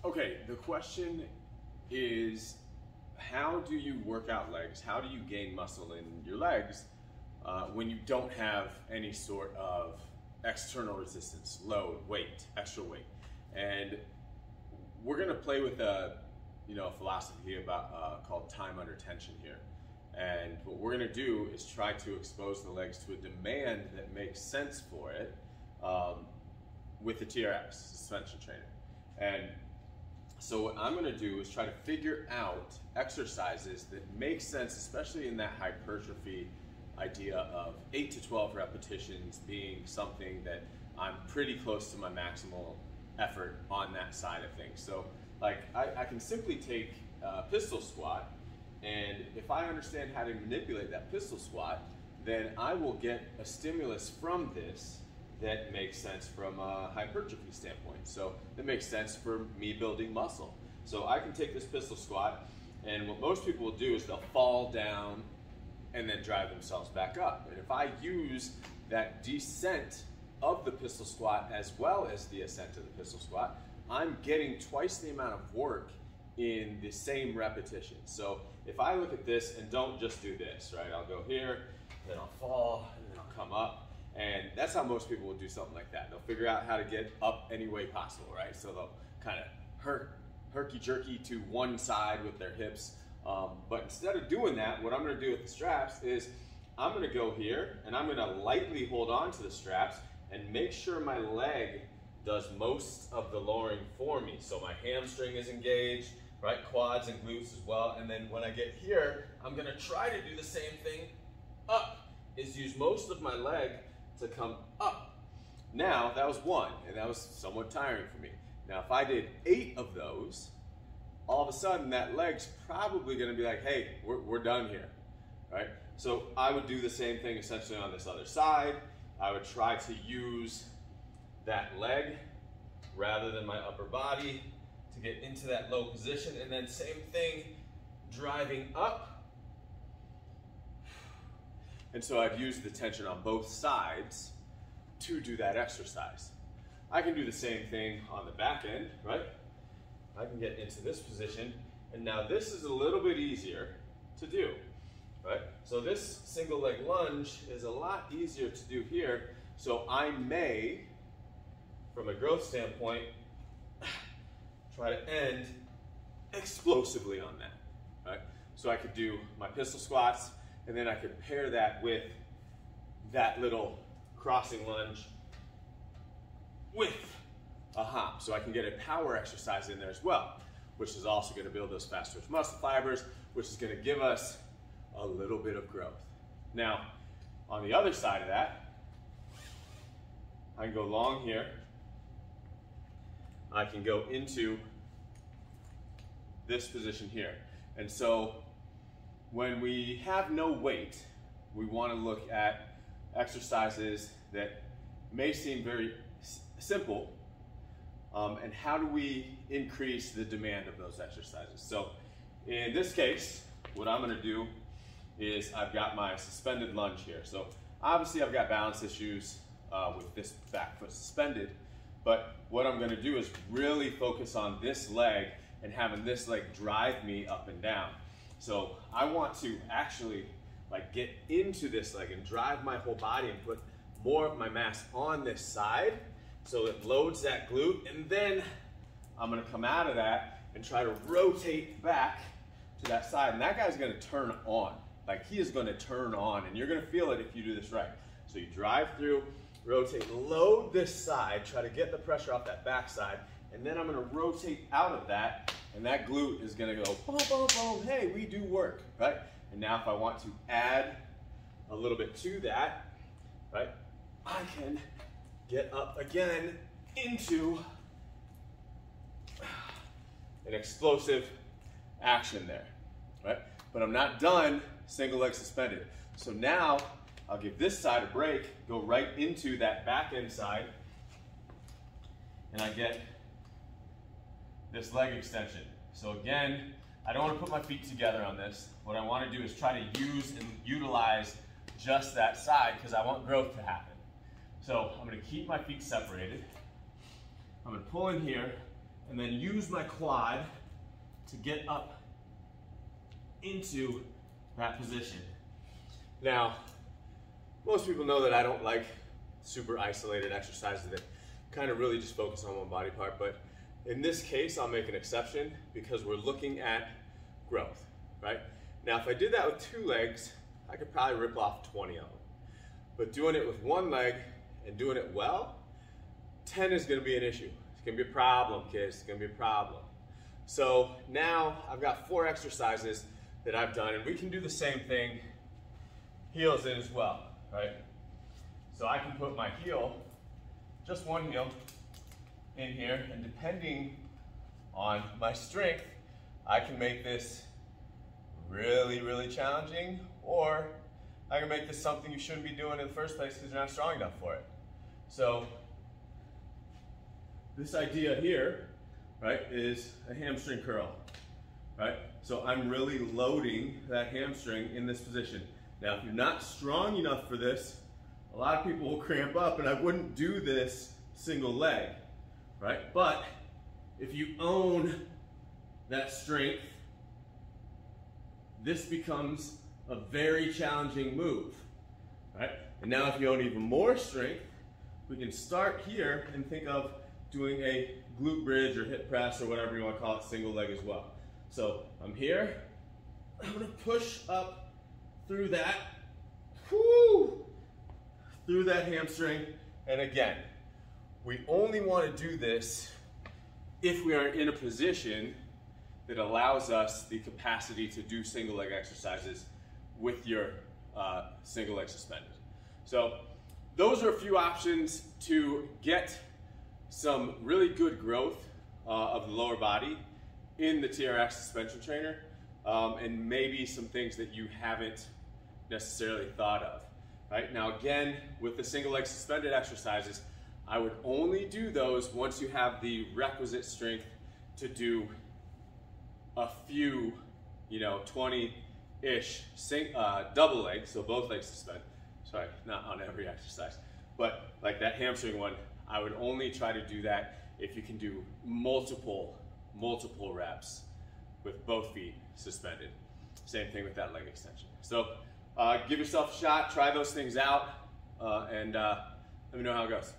Okay, the question is, how do you work out legs? How do you gain muscle in your legs when you don't have any sort of external resistance, load, weight, extra weight? And we're gonna play with a philosophy about called time under tension here. And what we're gonna do is try to expose the legs to a demand that makes sense for it with the TRX suspension trainer. And so what I'm gonna do is try to figure out exercises that make sense, especially in that hypertrophy idea of 8 to 12 repetitions being something that I'm pretty close to my maximal effort on that side of things. So like I can simply take a pistol squat, and if I understand how to manipulate that pistol squat, then I will get a stimulus from this that makes sense from a hypertrophy standpoint. So that makes sense for me building muscle. So I can take this pistol squat, and what most people will do is they'll fall down and then drive themselves back up. And if I use that descent of the pistol squat as well as the ascent of the pistol squat, I'm getting twice the amount of work in the same repetition. So if I look at this and don't just do this, right? I'll go here, then I'll fall, and then I'll come up. And that's how most people will do something like that. They'll figure out how to get up any way possible, right? So they'll kind of herky-jerky to one side with their hips. But instead of doing that, what I'm gonna do with the straps is I'm gonna go here and I'm gonna lightly hold on to the straps and make sure my leg does most of the lowering for me. So my hamstring is engaged, right? Quads and glutes as well. And then when I get here, I'm gonna try to do the same thing up, is use most of my leg to come up. Now, that was one, and that was somewhat tiring for me. Now, if I did 8 of those, all of a sudden that leg's probably gonna be like, hey, we're done here, right? So I would do the same thing essentially on this other side. I would try to use that leg rather than my upper body to get into that low position, and then same thing, driving up. And so I've used the tension on both sides to do that exercise. I can do the same thing on the back end, right? I can get into this position, and now this is a little bit easier to do, right? So this single leg lunge is a lot easier to do here, so I may, from a growth standpoint, try to end explosively on that, right? So I could do my pistol squats, and then I could pair that with that little crossing lunge with a hop. So I can get a power exercise in there as well, which is also going to build those fast twitch muscle fibers, which is going to give us a little bit of growth. Now, on the other side of that, I can go long here. I can go into this position here. And so when we have no weight, we want to look at exercises that may seem very simple, and how do we increase the demand of those exercises? So in this case, what I'm going to do is I've got my suspended lunge here. So obviously I've got balance issues with this back foot suspended, but what I'm going to do is really focus on this leg and having this leg drive me up and down. So I want to actually like get into this leg and drive my whole body and put more of my mass on this side so it loads that glute, and then I'm gonna come out of that and try to rotate back to that side, and that guy's gonna turn on. Like, he is gonna turn on, and you're gonna feel it if you do this right. So you drive through, rotate, load this side, try to get the pressure off that back side, and then I'm gonna rotate out of that, and that glute is gonna go boom, boom, boom, hey, we do work, right? And now if I want to add a little bit to that, right, I can get up again into an explosive action there, right? But I'm not done single leg suspended. So now I'll give this side a break, go right into that back end side, and I get this leg extension. So again, I don't want to put my feet together on this. What I want to do is try to use and utilize just that side because I want growth to happen. So I'm going to keep my feet separated. I'm going to pull in here, and then use my quad to get up into that position. Now, most people know that I don't like super isolated exercises that kind of really just focus on one body part, but in this case, I'll make an exception because we're looking at growth, right? Now, if I did that with 2 legs, I could probably rip off 20 of them. But doing it with 1 leg and doing it well, 10 is gonna be an issue. It's gonna be a problem, kids, it's gonna be a problem. So now I've got 4 exercises that I've done, and we can do the same thing, heels in as well, right? So I can put my heel, just 1 heel, in here, and depending on my strength, I can make this really, really challenging, or I can make this something you shouldn't be doing in the first place because you're not strong enough for it. So this idea here, right, is a hamstring curl, right? So I'm really loading that hamstring in this position. Now, if you're not strong enough for this, a lot of people will cramp up, and I wouldn't do this single leg, right? But if you own that strength, this becomes a very challenging move, right? And now if you own even more strength, we can start here and think of doing a glute bridge or hip press or whatever you want to call it, single leg as well. So I'm here, I'm gonna push up through that, through that hamstring. And again, we only want to do this if we are in a position that allows us the capacity to do single leg exercises with your single leg suspended. So those are a few options to get some really good growth of the lower body in the TRX suspension trainer, and maybe some things that you haven't necessarily thought of. Right? Now again, with the single leg suspended exercises, I would only do those once you have the requisite strength to do a few, 20-ish double legs, so both legs suspended. Sorry, not on every exercise, but like that hamstring one, I would only try to do that if you can do multiple reps with both feet suspended. Same thing with that leg extension. So give yourself a shot, try those things out, and let me know how it goes.